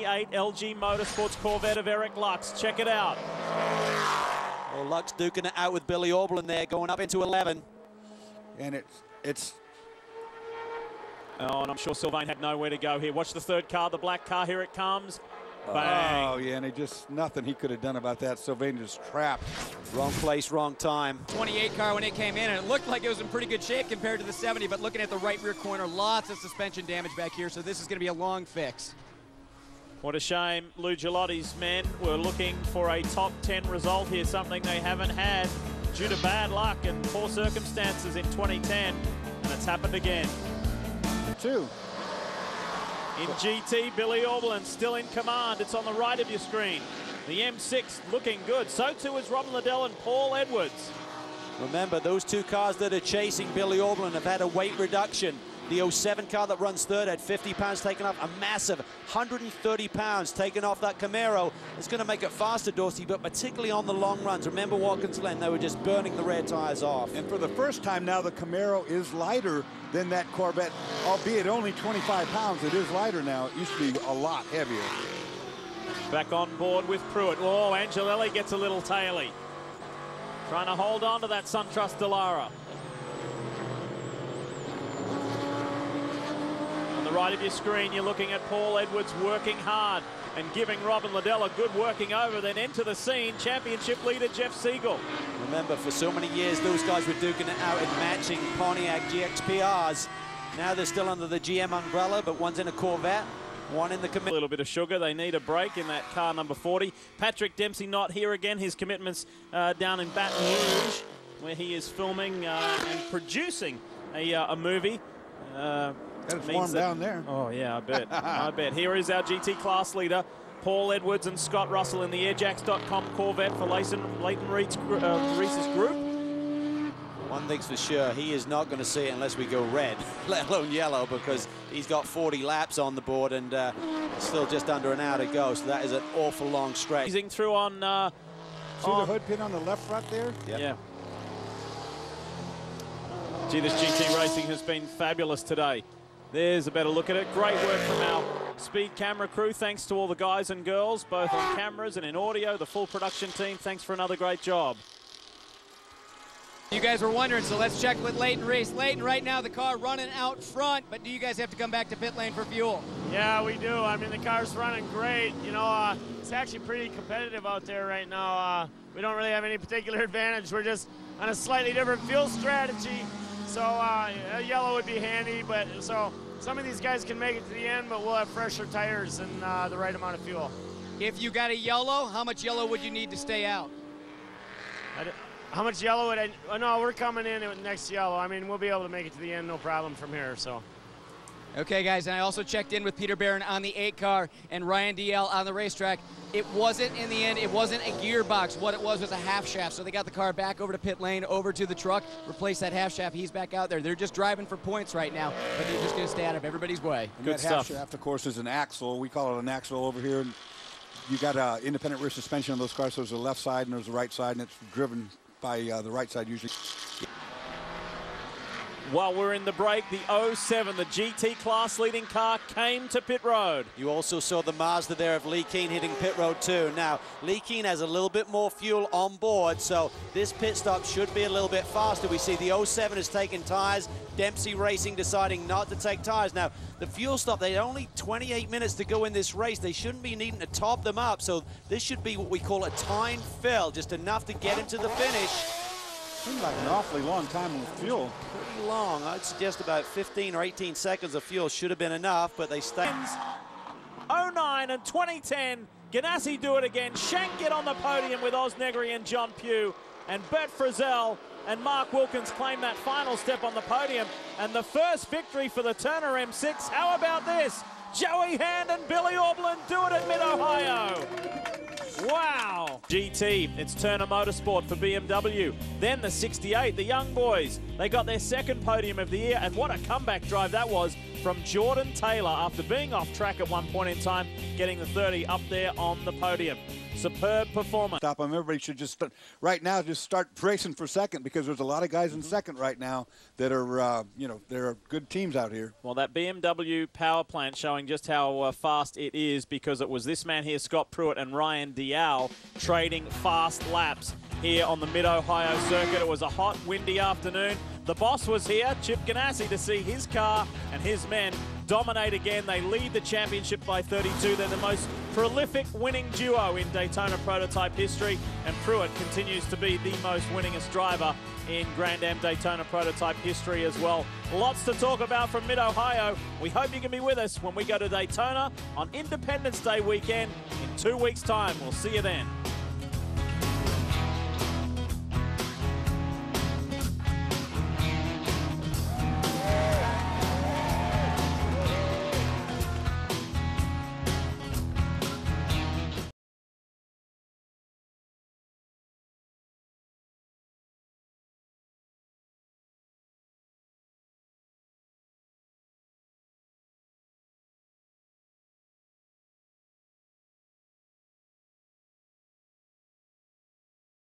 68 LG Motorsports Corvette of Eric Lux. Check it out. Well, Lux duking it out with Billy Orblin there, going up into 11. And it's. Oh, and I'm sure Sylvain had nowhere to go here. Watch the third car, the black car. Here it comes. Bang. Oh, yeah, and nothing he could have done about that. Sylvain just trapped. Wrong place, wrong time. 28 car when it came in, and it looked like it was in pretty good shape compared to the 70, but looking at the right rear corner, lots of suspension damage back here, so this is going to be a long fix. What a shame. Lou Gelotti's men were looking for a top 10 result here, something they haven't had due to bad luck and poor circumstances in 2010, and it's happened again. Two. In GT, Billy Orblin still in command. It's on the right of your screen. The M6 looking good. So too is Robin Liddell and Paul Edwards. Remember, those two cars that are chasing Billy Orblin have had a weight reduction. The 07 car that runs third had 50 pounds taken off, a massive 130 pounds taken off that Camaro. It's going to make it faster, Dorsey, but particularly on the long runs. Remember Watkins Glen, they were just burning the rear tires off. And for the first time now, the Camaro is lighter than that Corvette, albeit only 25 pounds. It is lighter now. It used to be a lot heavier. Back on board with Pruitt. Oh, Angelelli gets a little taily. Trying to hold on to that SunTrust Dallara. On the right of your screen, you're looking at Paul Edwards working hard and giving Robin Liddell a good working over. Then enter the scene, championship leader Jeff Siegel. Remember, for so many years, those guys were duking it out in matching Pontiac GXPRs. Now they're still under the GM umbrella, but one's in a Corvette, one in the Camaro. A little bit of sugar. They need a break in that car number 40. Patrick Dempsey not here again. His commitments down in Baton Rouge, where he is filming and producing a movie. It's warm down there. Oh, yeah, I bet. I bet. Here is our GT class leader, Paul Edwards and Scott Russell in the airjacks.com Corvette for Leighton Reese's group. One thing's for sure, he is not going to see it unless we go red, let alone yellow, because he's got 40 laps on the board and still just under an hour to go, so that is an awful long stretch. Easing through on... See the hood pin on the left front there? Yep. Yeah. Gee, this GT racing has been fabulous today. There's a better look at it. Great work from our speed camera crew. Thanks to all the guys and girls, both on cameras and in audio. The full production team, thanks for another great job. You guys were wondering, so let's check with Leighton Reese. Leighton, right now the car running out front, but do you guys have to come back to pit lane for fuel? Yeah, we do. I mean, the car's running great. You know, it's actually pretty competitive out there right now. We don't really have any particular advantage. We're just on a slightly different fuel strategy. So a yellow would be handy, but so some of these guys can make it to the end, but we'll have fresher tires and the right amount of fuel. If you got a yellow, how much yellow would you need to stay out? How much yellow would I? Oh, no, we're coming in with next yellow. I mean, we'll be able to make it to the end, no problem from here. So. Okay, guys, and I also checked in with Peter Barron on the 8 car and Ryan DL on the racetrack. It wasn't, in the end, it wasn't a gearbox. What it was a half shaft. So they got the car back over to pit lane, over to the truck, replace that half shaft. He's back out there. They're just driving for points right now, but they're just going to stay out of everybody's way. And Good that stuff. half shaft, of course, is an axle. We call it an axle over here. You got independent rear suspension on those cars. So there's a left side and there's a right side, and it's driven by the right side usually. While we're in the break, the 07, the GT class leading car, came to pit road. You also saw the Mazda there of Lee Keen hitting pit road too. Now, Lee Keen has a little bit more fuel on board, so this pit stop should be a little bit faster. We see the 07 has taken tires. Dempsey Racing deciding not to take tires. Now, the fuel stop, they had only 28 minutes to go in this race. They shouldn't be needing to top them up, so this should be what we call a time fill, just enough to get into the finish. Seems like an awfully long time with fuel. Pretty long. I'd suggest about 15 or 18 seconds of fuel should have been enough, but they stayed. 09 and 2010, Ganassi do it again. Shank get on the podium with Oz Negri and John Pugh, and Bert Frizzell and Mark Wilkins claim that final step on the podium, and the first victory for the Turner M6. How about this? Joey Hand and Billy Orblin do it at Mid-Ohio. Wow. GT, it's Turner Motorsport for BMW. Then the 68, the young boys. They got their second podium of the year, and what a comeback drive that was from Jordan Taylor after being off track at one point in time, getting the 30 up there on the podium. superb performance. Stop them. Everybody should just, right now, just start racing for second, because there's a lot of guys in second right now that are, there are good teams out here. Well, that BMW power plant showing just how fast it is, because it was this man here, Scott Pruitt and Ryan Dial, trading fast laps here on the Mid-Ohio circuit. It was a hot, windy afternoon. The boss was here, Chip Ganassi, to see his car and his men dominate again. They lead the championship by 32. They're the most prolific winning duo in Daytona prototype history, and Pruitt continues to be the most winningest driver in Grand Am Daytona prototype history as well. Lots to talk about from Mid-Ohio. We hope you can be with us when we go to Daytona on Independence Day weekend in 2 weeks' time. We'll see you then.